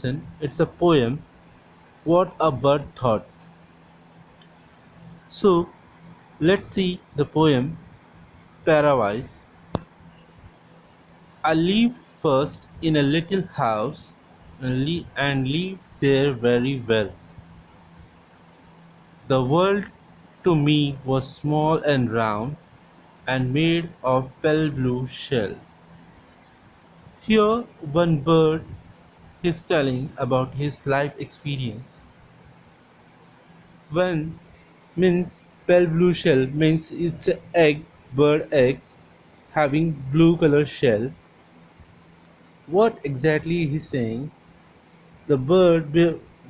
lesson, it's a poem, What a Bird Thought. So, let's see the poem Paradise. I lived first in a little house and lived there very well. The world to me was small and round and made of pale blue shell. Here one bird is telling about his life experience. One means pale blue shell means it's a egg, bird egg having blue color shell. What exactly he's saying? The bird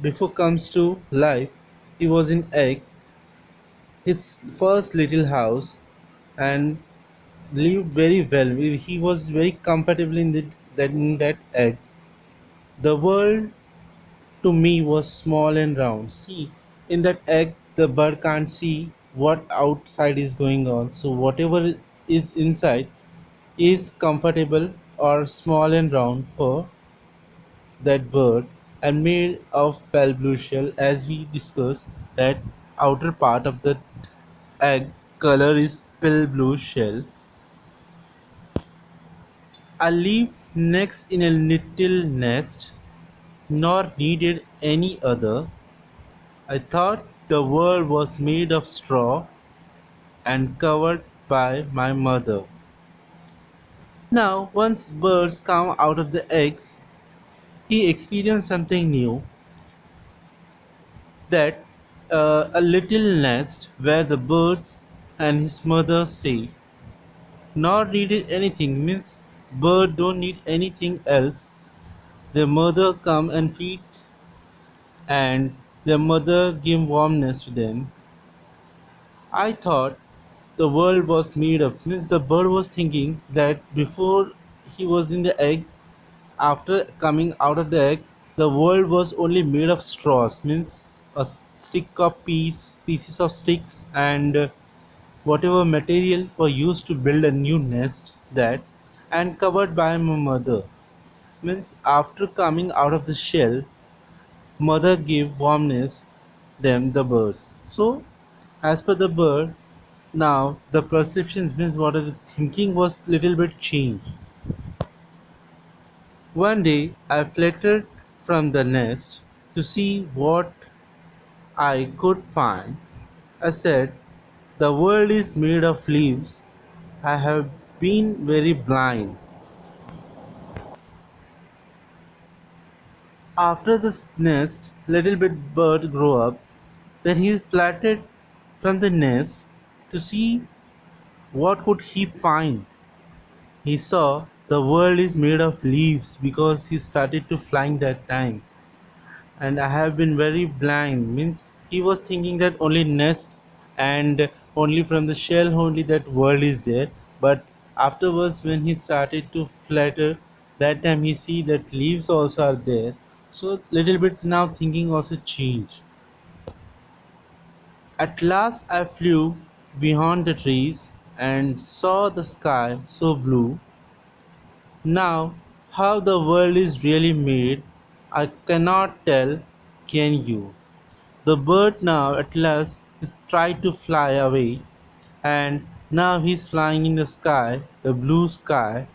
before comes to life, he was in egg, his first little house, and lived very well. He was very comfortable in that egg. The world to me was small and round. See, in that egg, the bird can't see what outside is going on. So whatever is inside is comfortable or small and round for that bird and made of pale blue shell. As we discussed, that outer part of the egg color is pale blue shell. I lived next in a little nest, nor needed any other. I thought the world was made of straw and covered by my mother. Now, once birds come out of the eggs, he experienced something new, that a little nest where the birds and his mother stay. Nor needed anything means bird don't need anything else. Their mother come and feed and their mother give warmness to them. I thought the world was made of means the bird was thinking that before he was in the egg, after coming out of the egg, the world was only made of straws means a stick of pieces of sticks and whatever material were used to build a new nest that and covered by my mother means after coming out of the shell, mother gave warmness them the birds. So as per the bird, now the perceptions means what the thinking was little bit changed. One day I fluttered from the nest to see what I could find. I said, the world is made of leaves. I have been very blind. After the nest, little bit bird grew up. Then he fluttered from the nest to see what could he find. He saw the world is made of leaves because he started to flying that time. And I have been very blind means he was thinking that only nest and only from the shell only that world is there. But afterwards when he started to flutter, that time he see that leaves also are there. So little bit now thinking also change. At last I flew beyond the trees and saw the sky so blue. Now, how the world is really made, I cannot tell, can you? The bird now at last is tried to fly away, and now he's flying in the sky, the blue sky.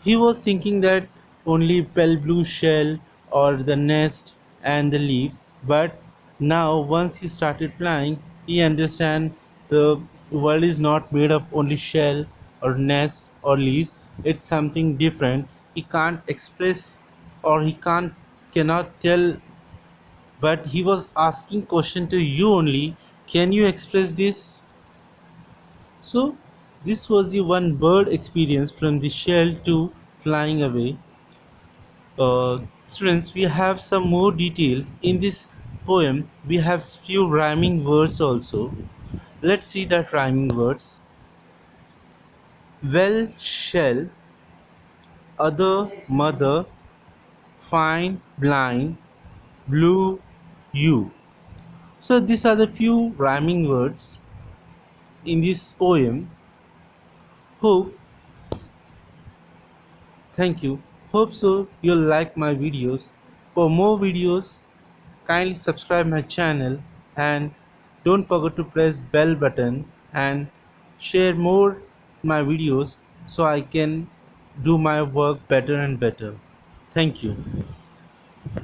He was thinking that only pale blue shell or the nest and the leaves, but now once he started flying, he understand the world is not made of only shell or nest or leaves. It's something different. He can't express or he cannot tell, but he was asking question to you only. Can you express this? So this was the one bird experience from the shell to flying away. Students, we have some more detail in this poem. We have few rhyming words also. Let's see that rhyming words. Well shell, other mother, fine blind, blue you. So these are the few rhyming words in this poem. Hope, thank you. Hope so you'll like my videos. For more videos, kindly subscribe my channel and don't forget to press bell button and share more my videos so I can do my work better and better. Thank you.